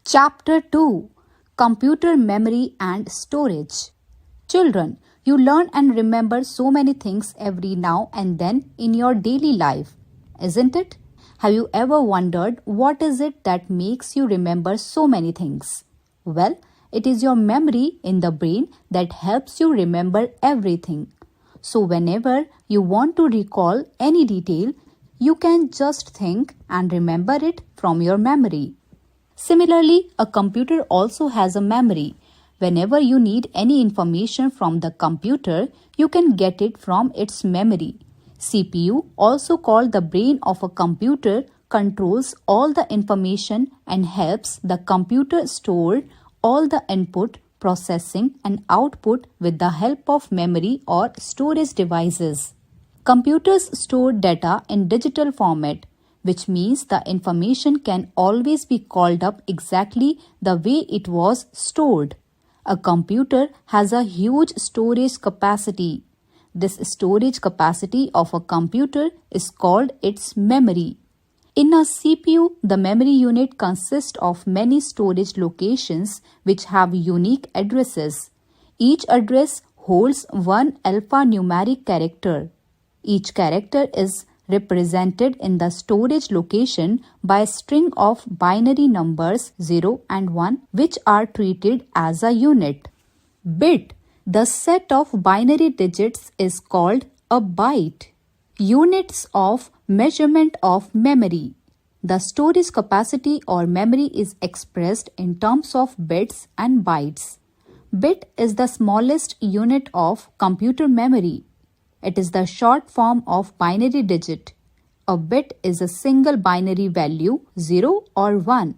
Chapter 2: Computer Memory and Storage. Children, you learn and remember so many things every now and then in your daily life, isn't it? Have you ever wondered what is it that makes you remember so many things? Well, it is your memory in the brain that helps you remember everything. So whenever you want to recall any detail, you can just think and remember it from your memory. Similarly, a computer also has a memory. Whenever you need any information from the computer, you can get it from its memory. CPU, also called the brain of a computer, controls all the information and helps the computer store all the input, processing and output with the help of memory or storage devices. Computers store data in digital format, which means the information can always be called up exactly the way it was stored. A computer has a huge storage capacity. This storage capacity of a computer is called its memory. In a CPU, the memory unit consists of many storage locations which have unique addresses. Each address holds one alphanumeric character. Each character is represented in the storage location by a string of binary numbers 0 and 1 which are treated as a unit. Bit, the set of binary digits, is called a byte. Units of measurement of memory. The storage capacity or memory is expressed in terms of bits and bytes. Bit is the smallest unit of computer memory. It is the short form of binary digit. A bit is a single binary value, 0 or 1.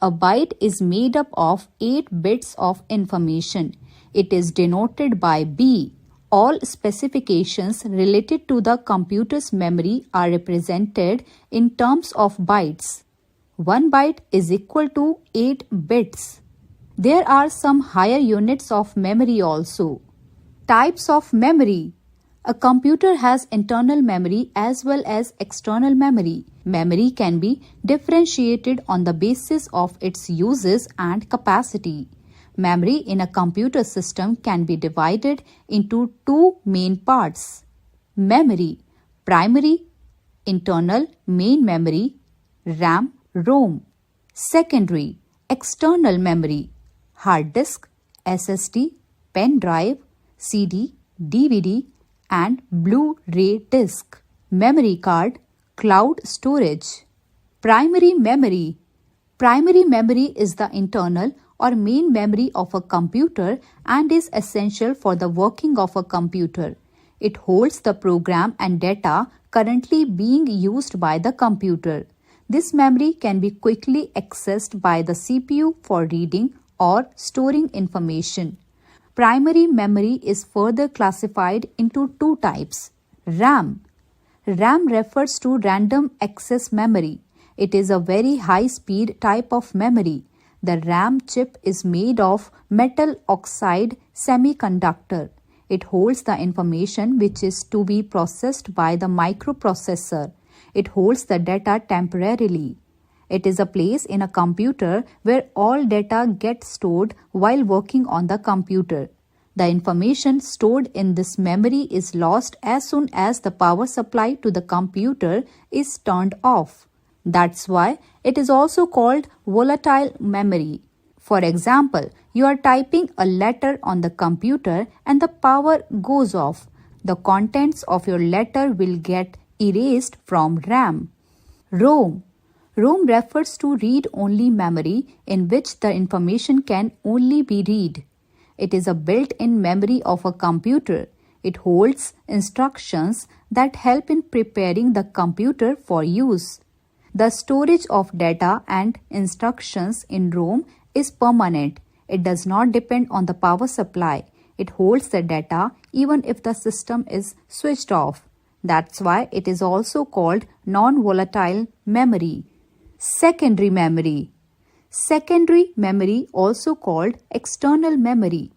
A byte is made up of 8 bits of information. It is denoted by B. All specifications related to the computer's memory are represented in terms of bytes. 1 byte is equal to 8 bits. There are some higher units of memory also. Types of memory. A computer has internal memory as well as external memory. Memory can be differentiated on the basis of its uses and capacity. Memory in a computer system can be divided into two main parts. Memory, primary, internal, main memory, RAM, ROM. Secondary, external memory, hard disk, SSD, pen drive, CD, DVD, and Blu-ray disc. Memory card, cloud storage. Primary memory. Primary memory is the internal or main memory of a computer and is essential for the working of a computer. It holds the program and data currently being used by the computer. This memory can be quickly accessed by the CPU for reading or storing information. Primary memory is further classified into two types. RAM. RAM refers to random access memory. It is a very high-speed type of memory. The RAM chip is made of metal oxide semiconductor. It holds the information which is to be processed by the microprocessor. It holds the data temporarily. It is a place in a computer where all data gets stored while working on the computer. The information stored in this memory is lost as soon as the power supply to the computer is turned off. That's why it is also called volatile memory. For example, you are typing a letter on the computer and the power goes off. The contents of your letter will get erased from RAM. ROM. ROM refers to read-only memory in which the information can only be read. It is a built-in memory of a computer. It holds instructions that help in preparing the computer for use. The storage of data and instructions in ROM is permanent. It does not depend on the power supply. It holds the data even if the system is switched off. That's why it is also called non-volatile memory. Secondary memory. Secondary memory, also called external memory,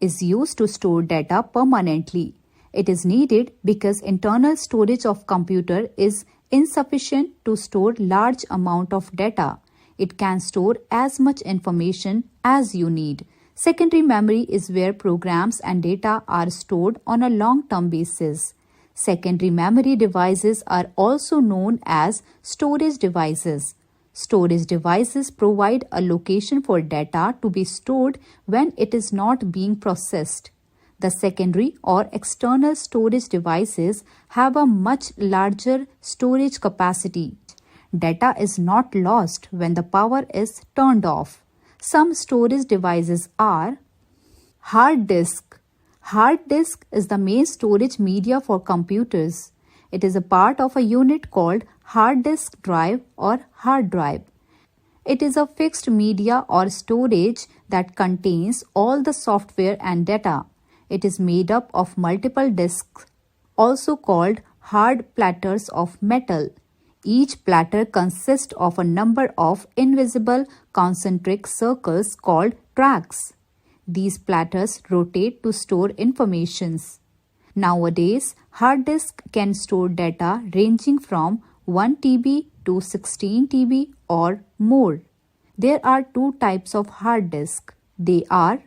is used to store data permanently. It is needed because internal storage of computer is insufficient to store large amount of data. It can store as much information as you need. Secondary memory is where programs and data are stored on a long-term basis. Secondary memory devices are also known as storage devices. Storage devices provide a location for data to be stored when it is not being processed. The secondary or external storage devices have a much larger storage capacity. Data is not lost when the power is turned off. Some storage devices are hard disk. Hard disk is the main storage media for computers. It is a part of a unit called hard disk drive or hard drive. It is a fixed media or storage that contains all the software and data. It is made up of multiple disks, also called hard platters of metal. Each platter consists of a number of invisible concentric circles called tracks. These platters rotate to store information. Nowadays, hard disk can store data ranging from 1 TB to 16 TB or more. There are two types of hard disk. They are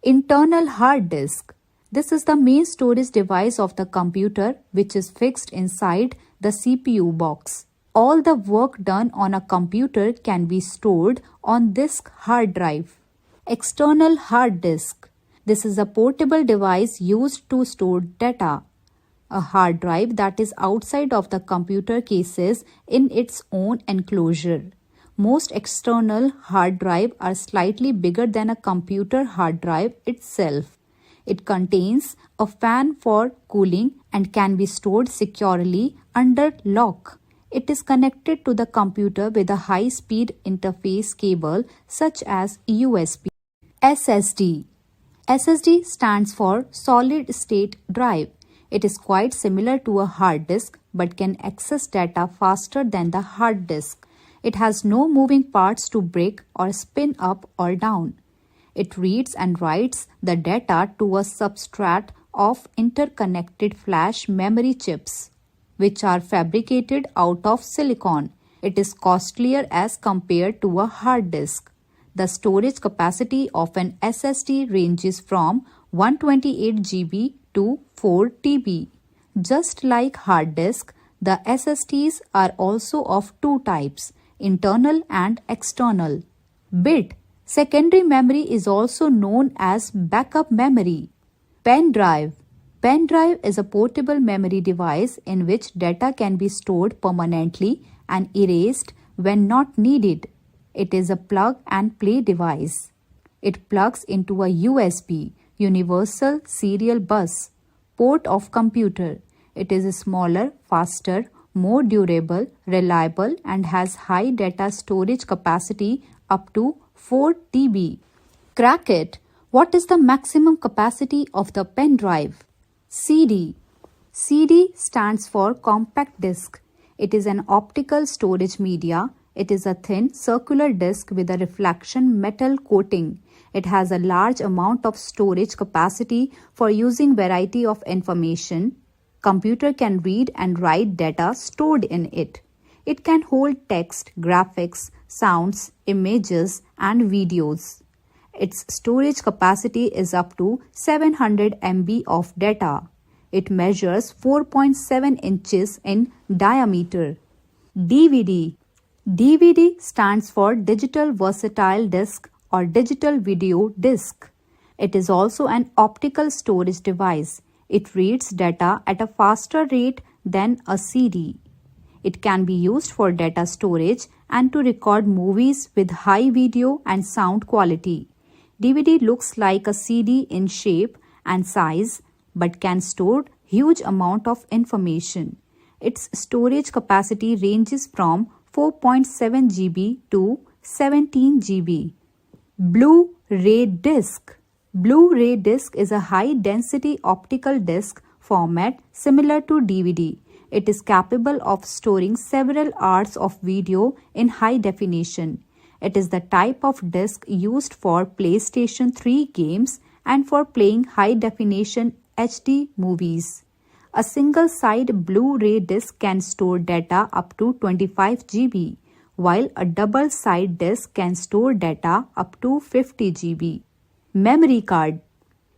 internal hard disk. This is the main storage device of the computer, which is fixed inside the CPU box. All the work done on a computer can be stored on this hard drive. External hard disk. This is a portable device used to store data. A hard drive that is outside of the computer cases in its own enclosure. Most external hard drives are slightly bigger than a computer hard drive itself. It contains a fan for cooling and can be stored securely under lock. It is connected to the computer with a high-speed interface cable such as USB. SSD. SSD stands for solid state drive. It is quite similar to a hard disk but can access data faster than the hard disk. It has no moving parts to break or spin up or down. It reads and writes the data to a substrate of interconnected flash memory chips, which are fabricated out of silicon. It is costlier as compared to a hard disk. The storage capacity of an SSD ranges from 128 GB to 4 TB. Just like hard disk, the SSDs are also of two types, internal and external. Bit. Secondary memory is also known as backup memory. Pen drive. Pen drive is a portable memory device in which data can be stored permanently and erased when not needed. It is a plug and play device. It plugs into a USB, universal serial bus, port of computer. It is smaller, faster, more durable, reliable and has high data storage capacity up to 4 TB. Crack it. What is the maximum capacity of the pen drive? CD. CD stands for compact disc. It is an optical storage media. It is a thin circular disc with a reflection metal coating. It has a large amount of storage capacity for using variety of information. Computer can read and write data stored in it. It can hold text, graphics, sounds, images and videos. Its storage capacity is up to 700 MB of data. It measures 4.7 inches in diameter. DVD. DVD stands for Digital Versatile Disc or Digital Video Disc. It is also an optical storage device. It reads data at a faster rate than a CD. It can be used for data storage and to record movies with high video and sound quality. DVD looks like a CD in shape and size but can store huge amount of information. Its storage capacity ranges from 4.7 GB to 17 GB. Blu-ray disc. Blu-ray disc is a high-density optical disc format similar to DVD. It is capable of storing several hours of video in high definition. It is the type of disc used for PlayStation 3 games and for playing high-definition HD movies. A single-side Blu-ray disc can store data up to 25 GB, while a double-sided disk can store data up to 50 GB. Memory card.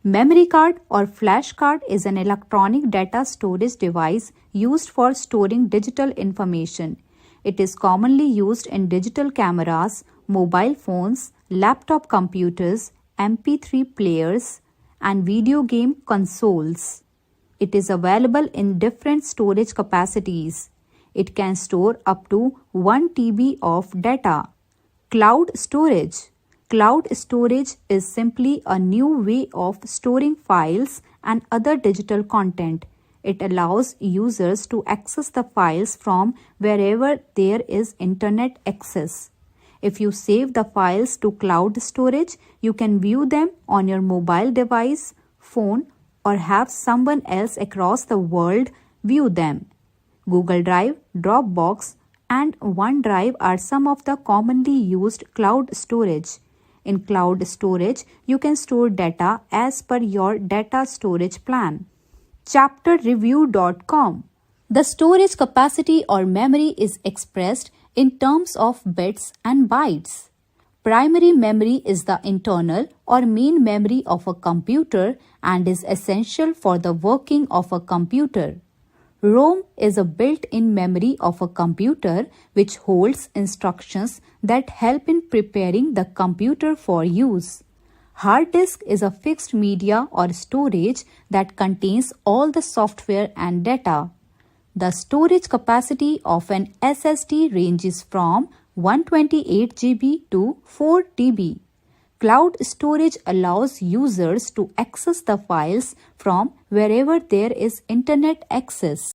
Memory card or flash card is an electronic data storage device used for storing digital information. It is commonly used in digital cameras, mobile phones, laptop computers, MP3 players, and video game consoles. It is available in different storage capacities. It can store up to 1 TB of data. Cloud storage. Cloud storage is simply a new way of storing files and other digital content. It allows users to access the files from wherever there is internet access. If you save the files to cloud storage, you can view them on your mobile device, phone, or have someone else across the world view them. Google Drive, Dropbox, and OneDrive are some of the commonly used cloud storage. In cloud storage, you can store data as per your data storage plan. ChapterReview.com. The storage capacity or memory is expressed in terms of bits and bytes. Primary memory is the internal or main memory of a computer and is essential for the working of a computer. ROM is a built-in memory of a computer which holds instructions that help in preparing the computer for use. Hard disk is a fixed media or storage that contains all the software and data. The storage capacity of an SSD ranges from 128 GB to 4 TB. Cloud storage allows users to access the files from wherever there is internet access.